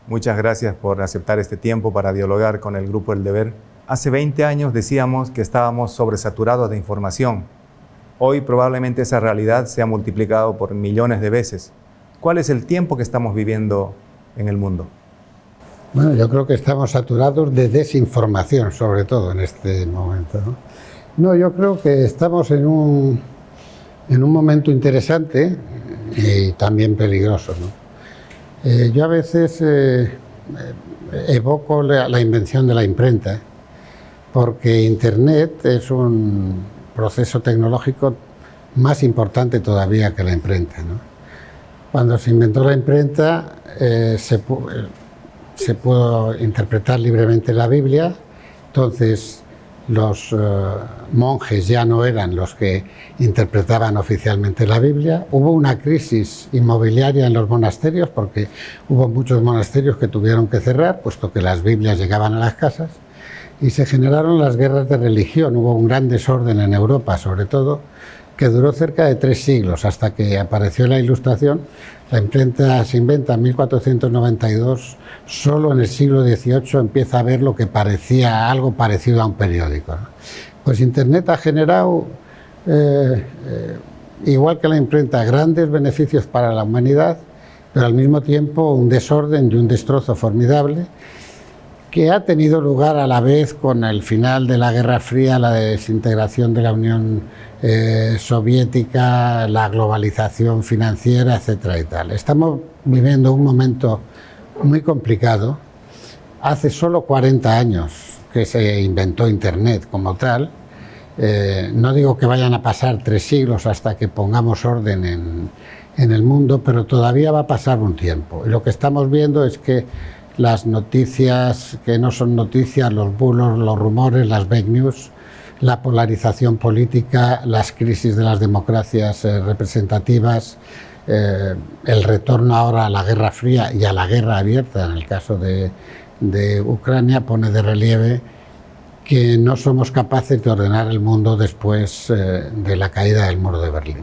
Muchas gracias por aceptar este tiempo para dialogar con el Grupo El Deber. Hace 20 años decíamos que estábamos sobresaturados de información. Hoy probablemente esa realidad se ha multiplicado por millones de veces. ¿Cuál es el tiempo que estamos viviendo en el mundo? Bueno, yo creo que estamos saturados de desinformación, sobre todo en este momento, ¿no? No, yo creo que estamos en un momento interesante y también peligroso, ¿no? Yo a veces evoco la invención de la imprenta, porque Internet es un proceso tecnológico más importante todavía que la imprenta, ¿no? Cuando se inventó la imprenta se pudo interpretar libremente la Biblia, entonces los monjes ya no eran los que interpretaban oficialmente la Biblia. Hubo una crisis inmobiliaria en los monasterios porque hubo muchos monasterios que tuvieron que cerrar, puesto que las Biblias llegaban a las casas, y se generaron las guerras de religión. Hubo un gran desorden en Europa, sobre todo, que duró cerca de 3 siglos, hasta que apareció la Ilustración. La imprenta se inventa en 1492, solo en el siglo XVIII empieza a haber lo que parecía algo parecido a un periódico, ¿no? Pues Internet ha generado, igual que la imprenta, grandes beneficios para la humanidad, pero al mismo tiempo un desorden y un destrozo formidable, que ha tenido lugar a la vez con el final de la Guerra Fría, la desintegración de la Unión Soviética, la globalización financiera, etcétera y tal. Estamos viviendo un momento muy complicado. Hace solo 40 años que se inventó Internet como tal. No digo que vayan a pasar 3 siglos hasta que pongamos orden en el mundo, pero todavía va a pasar un tiempo. Y lo que estamos viendo es que las noticias que no son noticias, los bulos, los rumores, las fake news, la polarización política, las crisis de las democracias representativas, el retorno ahora a la Guerra Fría y a la guerra abierta, en el caso de Ucrania, pone de relieve que no somos capaces de ordenar el mundo después de la caída del muro de Berlín.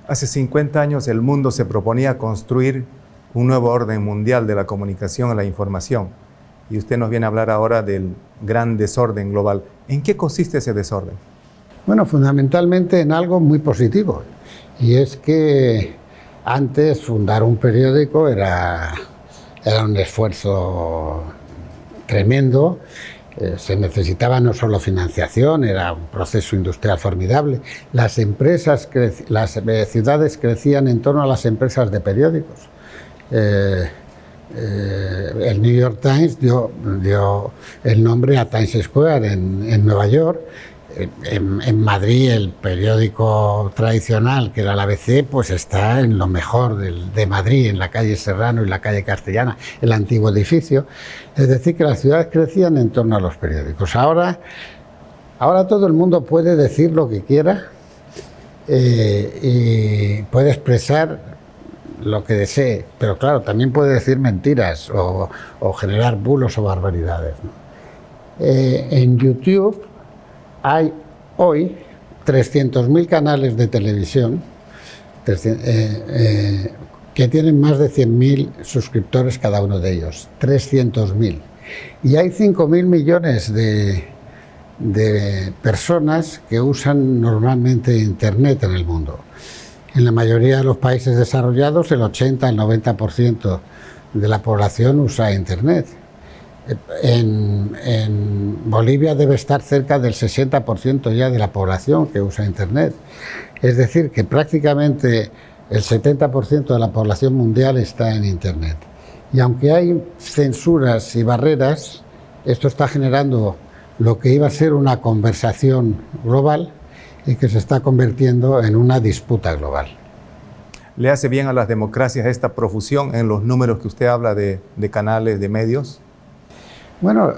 Hace 50 años el mundo se proponía construir un nuevo orden mundial de la comunicación y la información. Y usted nos viene a hablar ahora del gran desorden global. ¿En qué consiste ese desorden? Bueno, fundamentalmente en algo muy positivo. Y es que antes fundar un periódico era un esfuerzo tremendo. Se necesitaba no solo financiación, era un proceso industrial formidable. Las ciudades crecían en torno a las empresas de periódicos. El New York Times dio el nombre a Times Square en Nueva York. En Madrid el periódico tradicional, que era el ABC, pues está en lo mejor de Madrid, en la calle Serrano y la calle Castellana, el antiguo edificio. Es decir, que las ciudades crecían en torno a los periódicos. Ahora todo el mundo puede decir lo que quiera y puede expresar lo que desee, pero claro, también puede decir mentiras o generar bulos o barbaridades, ¿no? En YouTube hay hoy 300.000 canales de televisión que tienen más de 100.000 suscriptores cada uno de ellos, 300.000. Y hay 5.000 millones de personas que usan normalmente Internet en el mundo. En la mayoría de los países desarrollados, el 80 al 90% de la población usa Internet. En Bolivia debe estar cerca del 60% ya de la población que usa Internet. Es decir, que prácticamente el 70% de la población mundial está en Internet. Y aunque hay censuras y barreras, esto está generando lo que iba a ser una conversación global y que se está convirtiendo en una disputa global. ¿Le hace bien a las democracias esta profusión en los números que usted habla de canales, de medios? Bueno,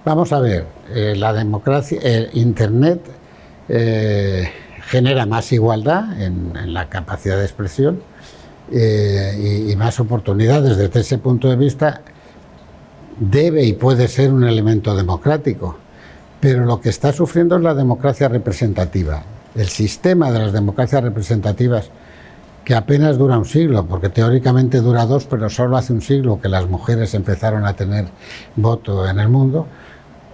vamos a ver, la democracia, Internet genera más igualdad en la capacidad de expresión y más oportunidades. Desde ese punto de vista, debe y puede ser un elemento democrático. Pero lo que está sufriendo es la democracia representativa. El sistema de las democracias representativas que apenas dura un siglo, porque teóricamente dura 2, pero solo hace un siglo que las mujeres empezaron a tener voto en el mundo,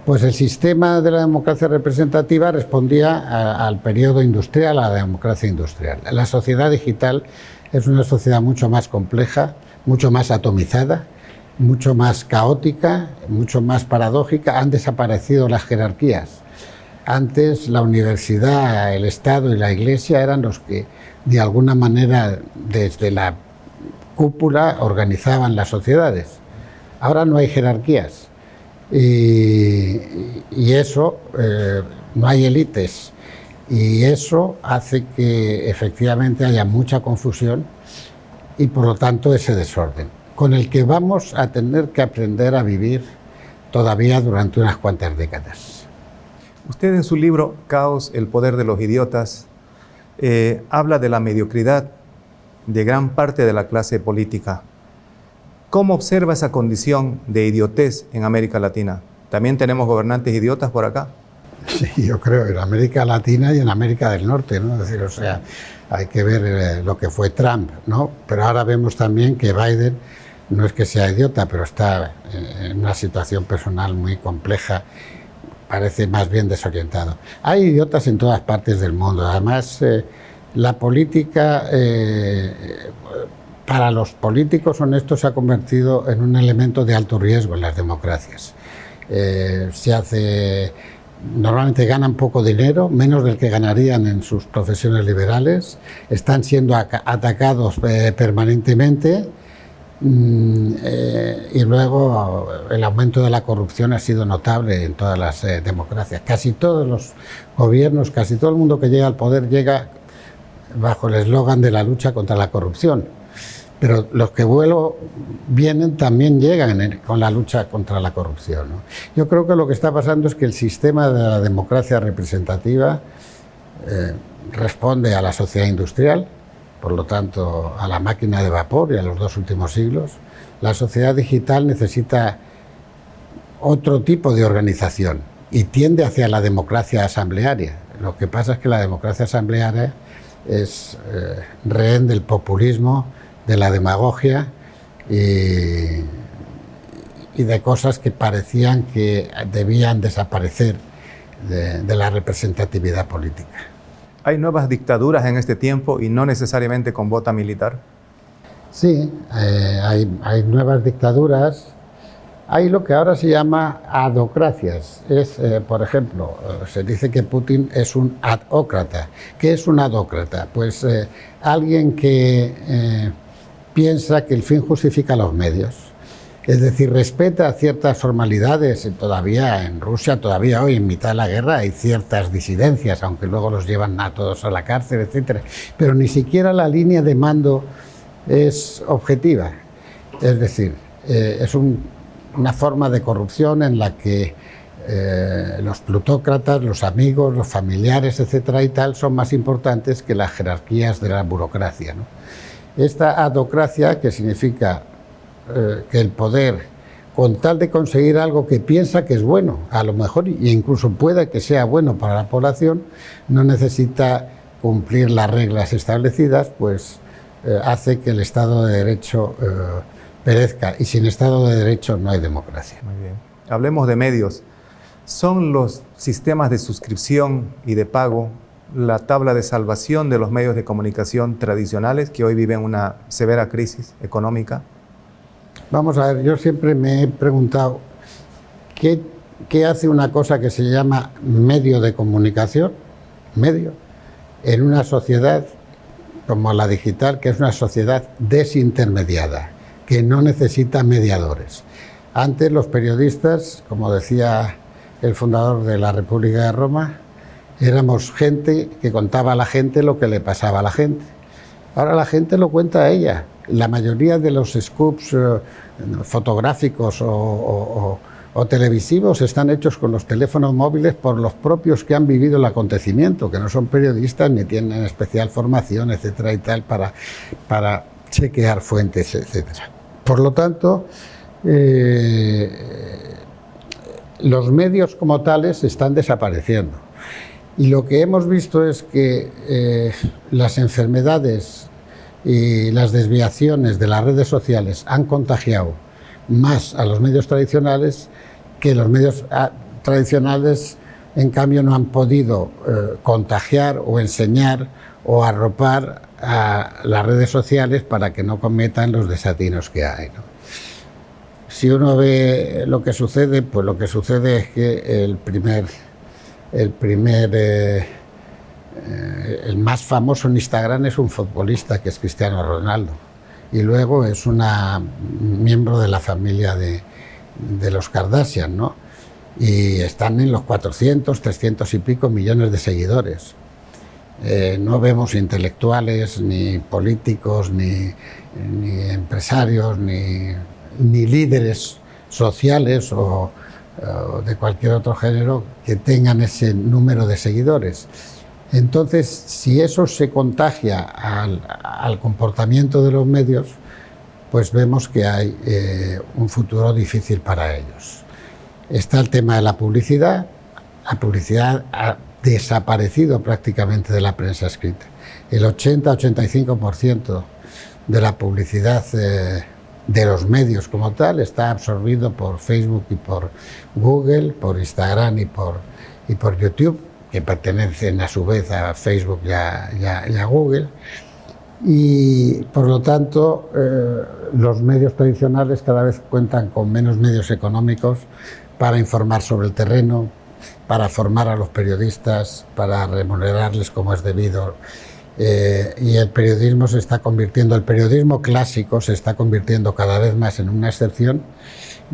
pues el sistema de la democracia representativa respondía al periodo industrial, a la democracia industrial. La sociedad digital es una sociedad mucho más compleja, mucho más atomizada, mucho más caótica, mucho más paradójica. Han desaparecido las jerarquías. Antes la universidad, el Estado y la Iglesia eran los que de alguna manera desde la cúpula organizaban las sociedades. Ahora no hay jerarquías y eso, no hay élites, y eso hace que efectivamente haya mucha confusión y por lo tanto ese desorden, con el que vamos a tener que aprender a vivir todavía durante unas cuantas décadas. Usted en su libro Caos, el poder de los idiotas, habla de la mediocridad de gran parte de la clase política. ¿Cómo observa esa condición de idiotez en América Latina? ¿También tenemos gobernantes idiotas por acá? Sí, yo creo, en América Latina y en América del Norte, ¿no? Es decir, o sea, hay que ver lo que fue Trump, ¿no? Pero ahora vemos también que Biden no es que sea idiota, pero está en una situación personal muy compleja, parece más bien desorientado. Hay idiotas en todas partes del mundo. Además, la política, para los políticos honestos, se ha convertido en un elemento de alto riesgo en las democracias. Normalmente ganan poco dinero, menos del que ganarían en sus profesiones liberales, están siendo atacados permanentemente. Y luego el aumento de la corrupción ha sido notable en todas las democracias. Casi todos los gobiernos, casi todo el mundo que llega al poder llega bajo el eslogan de la lucha contra la corrupción. Pero los que vienen también llegan con la lucha contra la corrupción, ¿no? Yo creo que lo que está pasando es que el sistema de la democracia representativa responde a la sociedad industrial, por lo tanto a la máquina de vapor y a los 2 últimos siglos. La sociedad digital necesita otro tipo de organización y tiende hacia la democracia asamblearia. Lo que pasa es que la democracia asamblearia es rehén del populismo, de la demagogia y de cosas que parecían que debían desaparecer de la representatividad política. ¿Hay nuevas dictaduras en este tiempo y no necesariamente con bota militar? Sí, hay nuevas dictaduras. Hay lo que ahora se llama adocracias. Por ejemplo, se dice que Putin es un adócrata. ¿Qué es un adócrata? Pues alguien que piensa que el fin justifica los medios. Es decir, respeta ciertas formalidades. Todavía en Rusia, todavía hoy en mitad de la guerra, hay ciertas disidencias, aunque luego los llevan a todos a la cárcel, etc. Pero ni siquiera la línea de mando es objetiva. Es decir, es una forma de corrupción en la que los plutócratas, los amigos, los familiares, etcétera y tal, son más importantes que las jerarquías de la burocracia, ¿no? Esta adocracia, que significa que el poder, con tal de conseguir algo que piensa que es bueno, a lo mejor, y incluso puede que sea bueno para la población, no necesita cumplir las reglas establecidas, pues hace que el Estado de Derecho perezca, y sin Estado de Derecho no hay democracia. Muy bien. Hablemos de medios. ¿Son los sistemas de suscripción y de pago la tabla de salvación de los medios de comunicación tradicionales que hoy viven una severa crisis económica? Vamos a ver, yo siempre me he preguntado qué hace una cosa que se llama medio de comunicación, en una sociedad como la digital, que es una sociedad desintermediada, que no necesita mediadores. Antes los periodistas, como decía el fundador de la República de Roma, éramos gente que contaba a la gente lo que le pasaba a la gente. Ahora la gente lo cuenta a ella. La mayoría de los scoops fotográficos o televisivos están hechos con los teléfonos móviles por los propios que han vivido el acontecimiento, que no son periodistas ni tienen especial formación, etcétera y tal, para chequear fuentes, etcétera. Por lo tanto, los medios como tales están desapareciendo. Y lo que hemos visto es que las enfermedades y las desviaciones de las redes sociales han contagiado más a los medios tradicionales, que los medios tradicionales en cambio no han podido contagiar o enseñar o arropar a las redes sociales para que no cometan los desatinos que hay, ¿no? Si uno ve lo que sucede, pues lo que sucede es que el más famoso en Instagram es un futbolista, que es Cristiano Ronaldo, y luego es una miembro de la familia de los Kardashian, ¿no? Y están en los 400, 300 y pico millones de seguidores. No vemos intelectuales, ni políticos, ni empresarios, ni líderes sociales o de cualquier otro género que tengan ese número de seguidores. Entonces, si eso se contagia al comportamiento de los medios, pues vemos que hay un futuro difícil para ellos. Está el tema de la publicidad. La publicidad ha desaparecido prácticamente de la prensa escrita. El 80-85% de la publicidad de los medios como tal está absorbido por Facebook y por Google, por Instagram y por YouTube, que pertenecen a su vez a Facebook y a Google. Y por lo tanto los medios tradicionales cada vez cuentan con menos medios económicos para informar sobre el terreno, para formar a los periodistas, para remunerarles como es debido. Y el periodismo se está convirtiendo, el periodismo clásico se está convirtiendo cada vez más en una excepción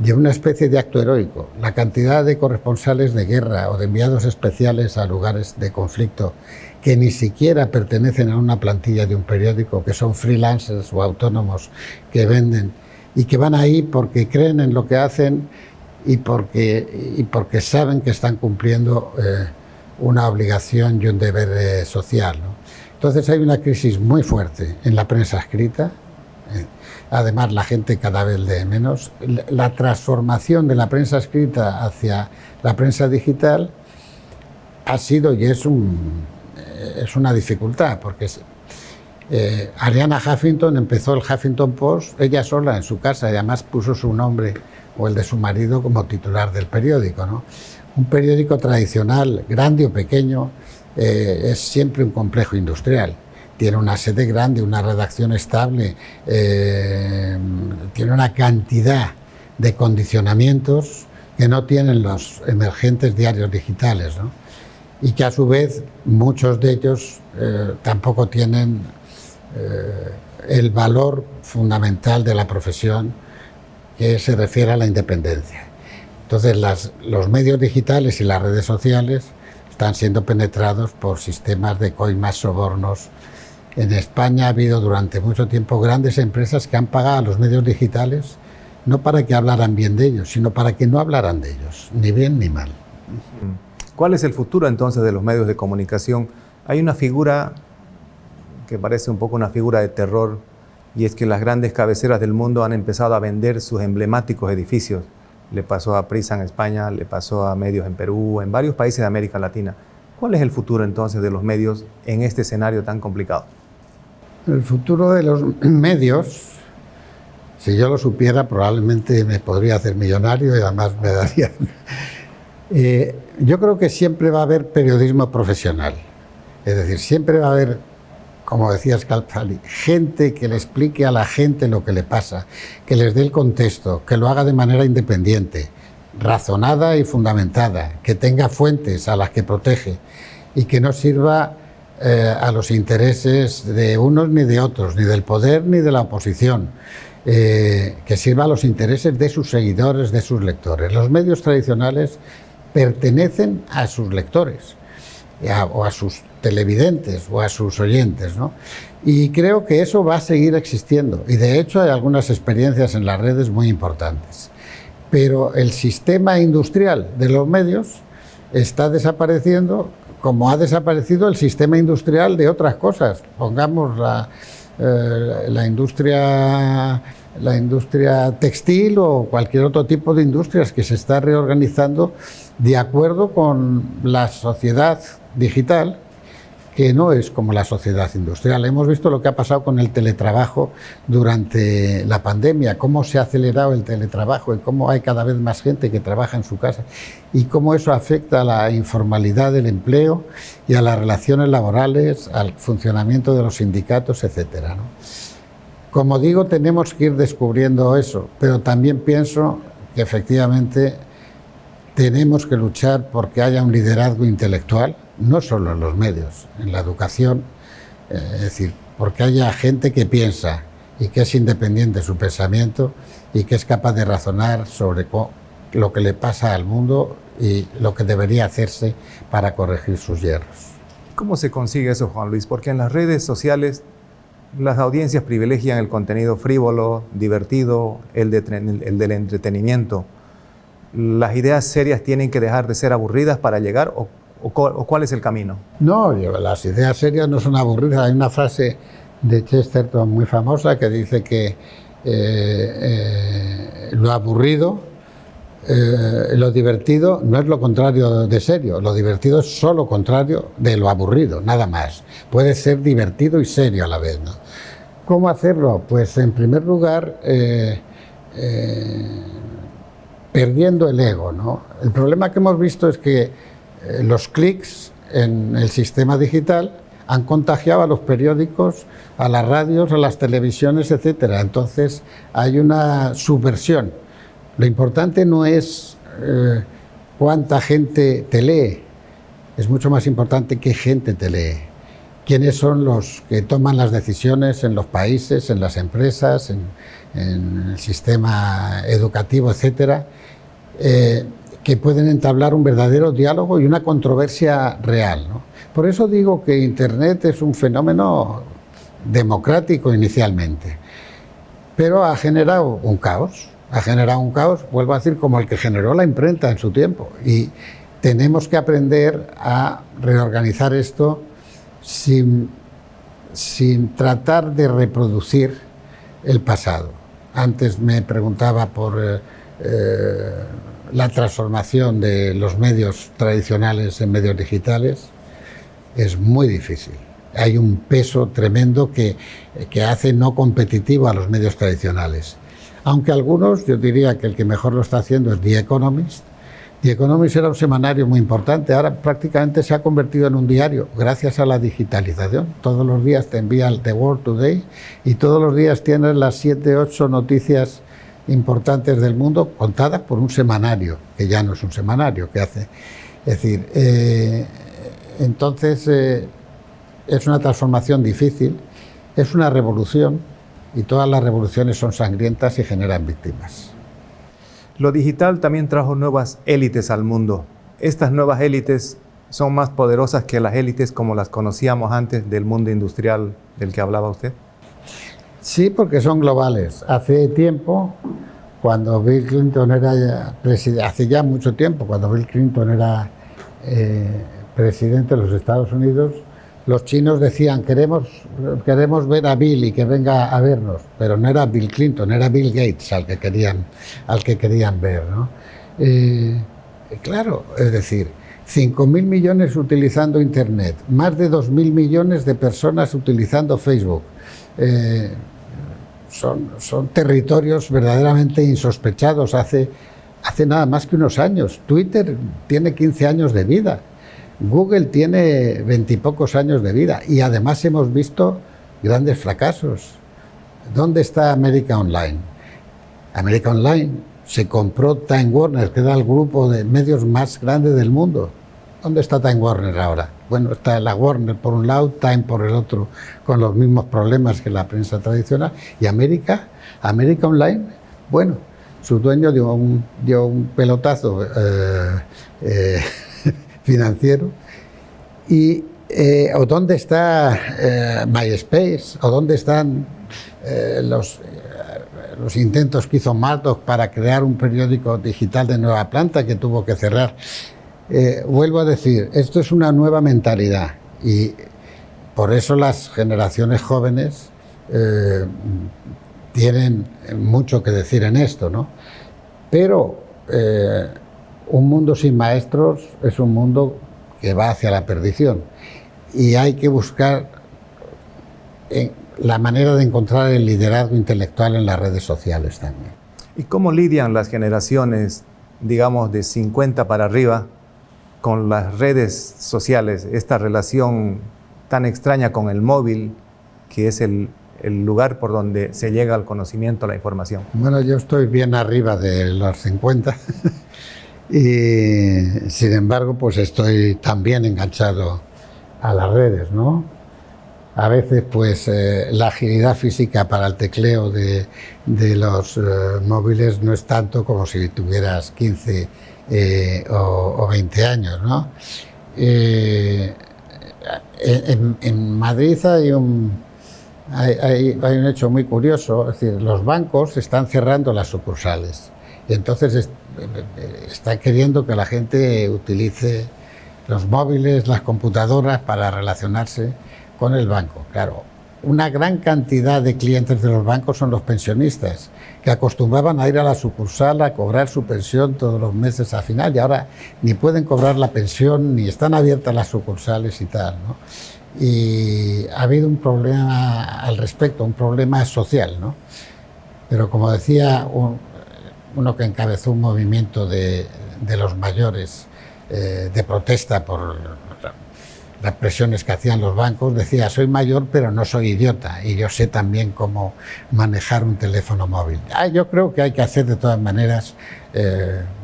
y en una especie de acto heroico. La cantidad de corresponsales de guerra o de enviados especiales a lugares de conflicto que ni siquiera pertenecen a una plantilla de un periódico, que son freelancers o autónomos que venden y que van ahí porque creen en lo que hacen y porque saben que están cumpliendo una obligación y un deber social, ¿no? Entonces hay una crisis muy fuerte en la prensa escrita. Además, la gente cada vez lee menos. La transformación de la prensa escrita hacia la prensa digital ha sido y es una dificultad, porque Arianna Huffington empezó el Huffington Post ella sola en su casa, y además puso su nombre o el de su marido como titular del periódico, ¿no? Un periódico tradicional, grande o pequeño, es siempre un complejo industrial. Tiene una sede grande, una redacción estable, tiene una cantidad de condicionamientos que no tienen los emergentes diarios digitales, ¿no? Y que a su vez muchos de ellos tampoco tienen el valor fundamental de la profesión, que se refiere a la independencia. Entonces los medios digitales y las redes sociales están siendo penetrados por sistemas de coimas, sobornos. En España ha habido durante mucho tiempo grandes empresas que han pagado a los medios digitales no para que hablaran bien de ellos, sino para que no hablaran de ellos, ni bien ni mal. ¿Cuál es el futuro entonces de los medios de comunicación? Hay una figura que parece un poco una figura de terror, y es que las grandes cabeceras del mundo han empezado a vender sus emblemáticos edificios. Le pasó a Prisa en España, le pasó a medios en Perú, en varios países de América Latina. ¿Cuál es el futuro entonces de los medios en este escenario tan complicado? El futuro de los medios, si yo lo supiera, probablemente me podría hacer millonario y además me daría... yo creo que siempre va a haber periodismo profesional. Es decir, siempre va a haber, como decía Scalfari, gente que le explique a la gente lo que le pasa, que les dé el contexto, que lo haga de manera independiente, razonada y fundamentada, que tenga fuentes a las que protege y que no sirva a los intereses de unos ni de otros, ni del poder ni de la oposición, que sirva a los intereses de sus seguidores, de sus lectores. Los medios tradicionales pertenecen a sus lectores o a sus televidentes o a sus oyentes, ¿no? Y creo que eso va a seguir existiendo, y de hecho hay algunas experiencias en las redes muy importantes. Pero el sistema industrial de los medios está desapareciendo, como ha desaparecido el sistema industrial de otras cosas. Pongamos la industria textil o cualquier otro tipo de industrias que se está reorganizando de acuerdo con la sociedad digital, que no es como la sociedad industrial. Hemos visto lo que ha pasado con el teletrabajo durante la pandemia, cómo se ha acelerado el teletrabajo y cómo hay cada vez más gente que trabaja en su casa y cómo eso afecta a la informalidad del empleo y a las relaciones laborales, al funcionamiento de los sindicatos, etcétera, ¿no? Como digo, tenemos que ir descubriendo eso, pero también pienso que efectivamente tenemos que luchar porque haya un liderazgo intelectual, no solo en los medios, en la educación, es decir, porque haya gente que piensa y que es independiente de su pensamiento y que es capaz de razonar sobre lo que le pasa al mundo y lo que debería hacerse para corregir sus yerros. ¿Cómo se consigue eso, Juan Luis? Porque en las redes sociales las audiencias privilegian el contenido frívolo, divertido, el del entretenimiento. ¿Las ideas serias tienen que dejar de ser aburridas para llegar o cuál es el camino? No, las ideas serias no son aburridas. Hay una frase de Chesterton muy famosa que dice que lo aburrido, lo divertido no es lo contrario de serio, lo divertido es solo lo contrario de lo aburrido, nada más. Puede ser divertido y serio a la vez, ¿no? ¿Cómo hacerlo? Pues en primer lugar, perdiendo el ego, ¿no? El problema que hemos visto es que los clics en el sistema digital han contagiado a los periódicos, a las radios, a las televisiones, etcétera. Entonces hay una subversión. Lo importante no es cuánta gente te lee, es mucho más importante qué gente te lee. Quiénes son los que toman las decisiones en los países, en las empresas, en el sistema educativo, etcétera, que pueden entablar un verdadero diálogo y una controversia real, ¿no? Por eso digo que Internet es un fenómeno democrático inicialmente, pero ha generado un caos. Ha generado un caos, vuelvo a decir, como el que generó la imprenta en su tiempo. Y tenemos que aprender a reorganizar esto sin tratar de reproducir el pasado. Antes me preguntaba por la transformación de los medios tradicionales en medios digitales. Es muy difícil. Hay un peso tremendo que hace no competitivo a los medios tradicionales. Aunque algunos, yo diría que el que mejor lo está haciendo es The Economist. The Economist era un semanario muy importante, ahora prácticamente se ha convertido en un diario, gracias a la digitalización. Todos los días te envía el The World Today y todos los días tienes las 7, 8 noticias importantes del mundo contadas por un semanario, que ya no es un semanario, que hace. Es decir, entonces es una transformación difícil, es una revolución, y todas las revoluciones son sangrientas y generan víctimas. Lo digital también trajo nuevas élites al mundo. Estas nuevas élites son más poderosas que las élites como las conocíamos antes del mundo industrial del que hablaba usted. Sí, porque son globales. Hace tiempo, cuando Bill Clinton era presidente, hace ya mucho tiempo, cuando Bill Clinton era presidente de los Estados Unidos, los chinos decían, queremos ver a Bill y que venga a vernos, pero no era Bill Clinton, era Bill Gates al que querían ver, ¿no? Claro, es decir, 5.000 millones utilizando Internet, más de 2.000 millones de personas utilizando Facebook. Son territorios verdaderamente insospechados hace nada más que unos años. Twitter tiene 15 años de vida. Google tiene 20 y pocos años de vida y además hemos visto grandes fracasos. ¿Dónde está América Online? América Online se compró Time Warner, que era el grupo de medios más grande del mundo. ¿Dónde está Time Warner ahora? Bueno, está la Warner por un lado, Time por el otro, con los mismos problemas que la prensa tradicional. Y América Online, bueno, su dueño dio un pelotazo financiero. Y ¿o dónde está MySpace? ¿O dónde están los intentos que hizo Murdoch para crear un periódico digital de nueva planta que tuvo que cerrar? Vuelvo a decir, esto es una nueva mentalidad y por eso las generaciones jóvenes tienen mucho que decir en esto, ¿no? Pero un mundo sin maestros es un mundo que va hacia la perdición. y hay que buscar la manera de encontrar el liderazgo intelectual en las redes sociales también. ¿Y cómo lidian las generaciones, digamos, de 50 para arriba con las redes sociales, esta relación tan extraña con el móvil, que es el lugar por donde se llega al conocimiento, a la información? Bueno, yo estoy bien arriba de los 50 y sin embargo pues estoy también enganchado a las redes, ¿no? A veces pues la agilidad física para el tecleo de los móviles no es tanto como si tuvieras 15 o 20 años, ¿no? En Madrid hay un hecho muy curioso, es decir, los bancos están cerrando las sucursales y entonces están queriendo que la gente utilice los móviles, las computadoras para relacionarse con el banco. Claro, una gran cantidad de clientes de los bancos son los pensionistas, que acostumbraban a ir a la sucursal a cobrar su pensión todos los meses a final y ahora ni pueden cobrar la pensión ni están abiertas las sucursales y tal, ¿no? Y ha habido un problema al respecto, un problema social, ¿no? Pero como decía uno que encabezó un movimiento de los mayores de protesta por las presiones que hacían los bancos, decía: soy mayor pero no soy idiota y yo sé también cómo manejar un teléfono móvil. Yo creo que hay que hacer de todas maneras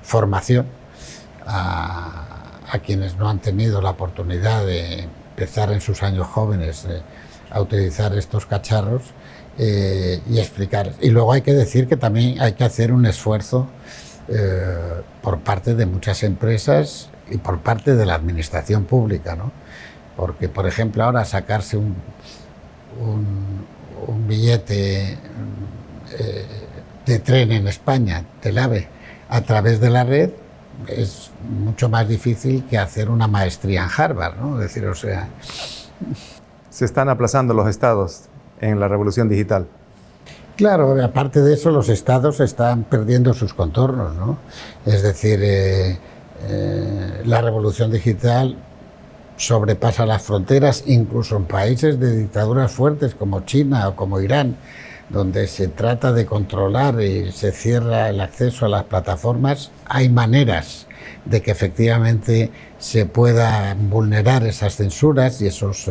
formación a quienes no han tenido la oportunidad de empezar en sus años jóvenes a utilizar estos cacharros y explicar. Y luego hay que decir que también hay que hacer un esfuerzo por parte de muchas empresas y por parte de la administración pública, ¿no? Porque, por ejemplo, ahora sacarse un billete de tren en España, del AVE, a través de la red, es mucho más difícil que hacer una maestría en Harvard, ¿no? Es decir, o sea... Se están aplazando los estados en la revolución digital. Claro, aparte de eso, los estados están perdiendo sus contornos, ¿no? Es decir, la revolución digital sobrepasa las fronteras, incluso en países de dictaduras fuertes como China o como Irán, donde se trata de controlar y se cierra el acceso a las plataformas. Hay maneras de que efectivamente se puedan vulnerar esas censuras y esos...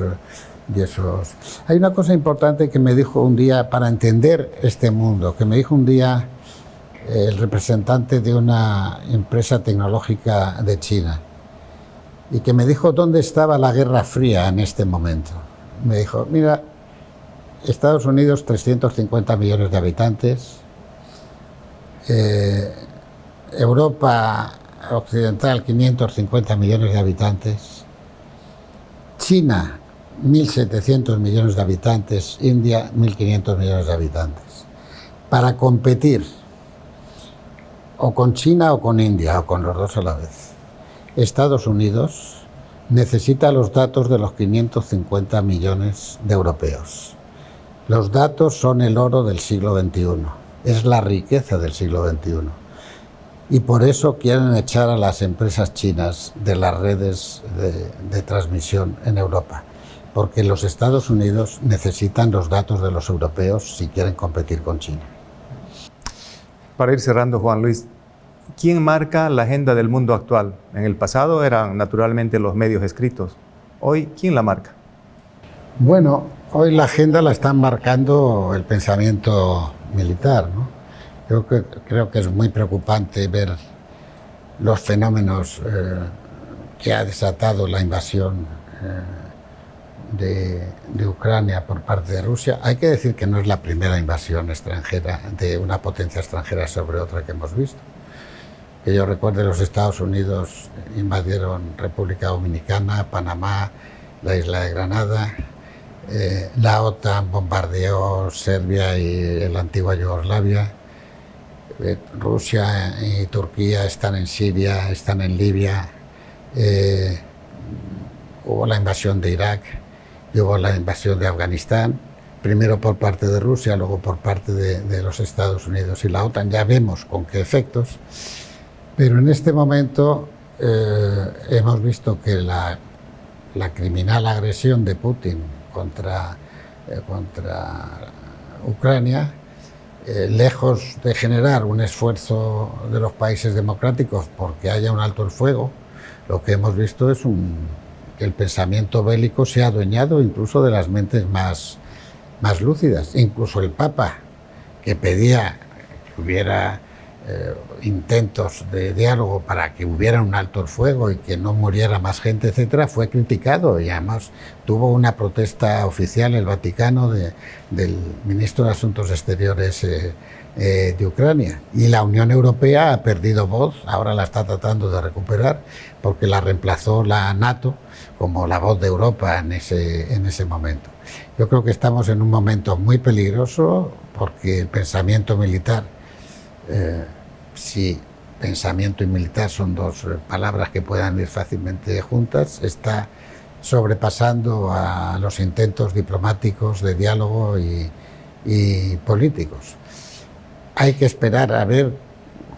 Hay una cosa importante que me dijo un día, para entender este mundo, que me dijo un día el representante de una empresa tecnológica de China, y que me dijo dónde estaba la Guerra Fría en este momento. Me dijo: mira, Estados Unidos, 350 millones de habitantes, Europa Occidental, 550 millones de habitantes, China, 1.700 millones de habitantes, India, 1.500 millones de habitantes. Para competir o con China o con India o con los dos a la vez, Estados Unidos necesita los datos de los 550 millones de europeos. Los datos son el oro del siglo XXI, es la riqueza del siglo XXI. Y por eso quieren echar a las empresas chinas de las redes de transmisión en Europa, porque los Estados Unidos necesitan los datos de los europeos si quieren competir con China. Para ir cerrando, Juan Luis, ¿quién marca la agenda del mundo actual? En el pasado eran naturalmente los medios escritos. Hoy, ¿quién la marca? Bueno, hoy la agenda la están marcando el pensamiento militar, ¿no? Creo que es muy preocupante ver los fenómenos que ha desatado la invasión de Ucrania por parte de Rusia. Hay que decir que no es la primera invasión extranjera de una potencia extranjera sobre otra que hemos visto. Que yo recuerde, los Estados Unidos invadieron República Dominicana, Panamá, la isla de Granada, la OTAN bombardeó Serbia y la antigua Yugoslavia, Rusia y Turquía están en Siria, están en Libia, hubo la invasión de Irak y hubo la invasión de Afganistán, primero por parte de Rusia, luego por parte de los Estados Unidos y la OTAN. Ya vemos con qué efectos, pero en este momento hemos visto que la criminal agresión de Putin contra Ucrania, lejos de generar un esfuerzo de los países democráticos porque haya un alto el fuego, lo que hemos visto es que el pensamiento bélico se ha adueñado incluso de las mentes más lúcidas. Incluso el Papa, que pedía que hubiera intentos de diálogo para que hubiera un alto el fuego y que no muriera más gente, etcétera, fue criticado, y además tuvo una protesta oficial el Vaticano del ministro de Asuntos Exteriores de Ucrania. Y la Unión Europea ha perdido voz, ahora la está tratando de recuperar, porque la reemplazó la NATO como la voz de Europa en ese momento. Yo creo que estamos en un momento muy peligroso, porque el pensamiento militar, si pensamiento y militar son dos palabras que puedan ir fácilmente juntas, está sobrepasando a los intentos diplomáticos de diálogo y políticos. Hay que esperar a ver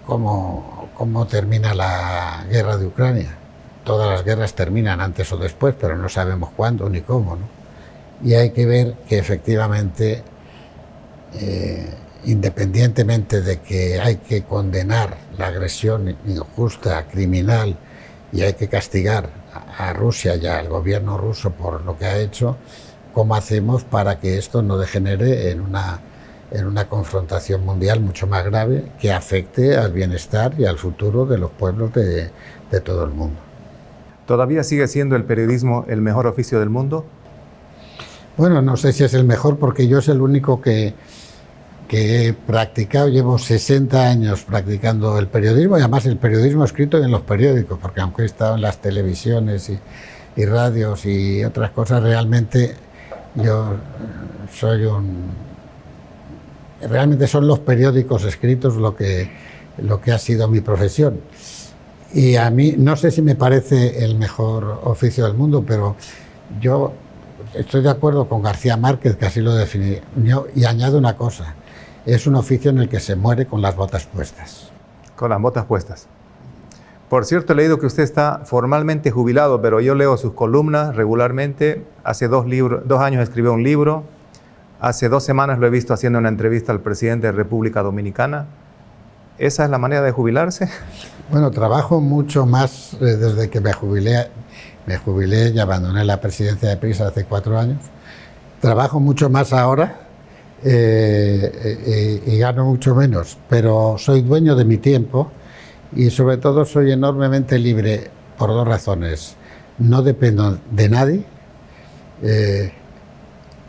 cómo termina la guerra de Ucrania. Todas las guerras terminan antes o después, pero no sabemos cuándo ni cómo, ¿no? Y hay que ver que efectivamente, independientemente de que hay que condenar la agresión injusta, criminal, y hay que castigar a Rusia y al gobierno ruso por lo que ha hecho, ¿cómo hacemos para que esto no degenere en una confrontación mundial mucho más grave que afecte al bienestar y al futuro de los pueblos de todo el mundo? ¿Todavía sigue siendo el periodismo el mejor oficio del mundo? Bueno, no sé si es el mejor, porque yo es el único que he practicado. Llevo 60 años practicando el periodismo, y además el periodismo escrito en los periódicos, porque aunque he estado en las televisiones y radios y otras cosas, realmente yo soy realmente son los periódicos escritos lo que ha sido mi profesión. Y a mí, no sé si me parece el mejor oficio del mundo, pero yo estoy de acuerdo con García Márquez, que así lo definió, y añado una cosa: es un oficio en el que se muere con las botas puestas. Con las botas puestas. Por cierto, he leído que usted está formalmente jubilado, pero yo leo sus columnas regularmente. Hace 2 años escribió un libro. Hace 2 semanas lo he visto haciendo una entrevista al presidente de República Dominicana. ¿Esa es la manera de jubilarse? Bueno, trabajo mucho más desde que me jubilé y abandoné la presidencia de Prisa hace 4 años. Trabajo mucho más ahora y gano mucho menos, pero soy dueño de mi tiempo y sobre todo soy enormemente libre por 2 razones. No dependo de nadie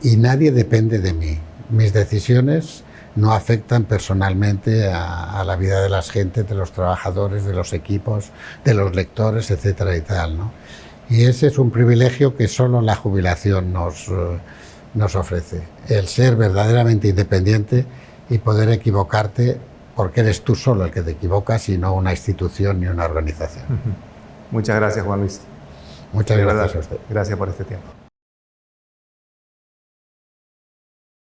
y nadie depende de mí. Mis decisiones no afectan personalmente a la vida de las gentes, de los trabajadores, de los equipos, de los lectores, etcétera y tal, ¿no? Y ese es un privilegio que solo la jubilación nos ofrece. El ser verdaderamente independiente y poder equivocarte, porque eres tú solo el que te equivocas y no una institución ni una organización. Muchas gracias, Juan Luis. Muchas gracias a usted. Gracias por este tiempo.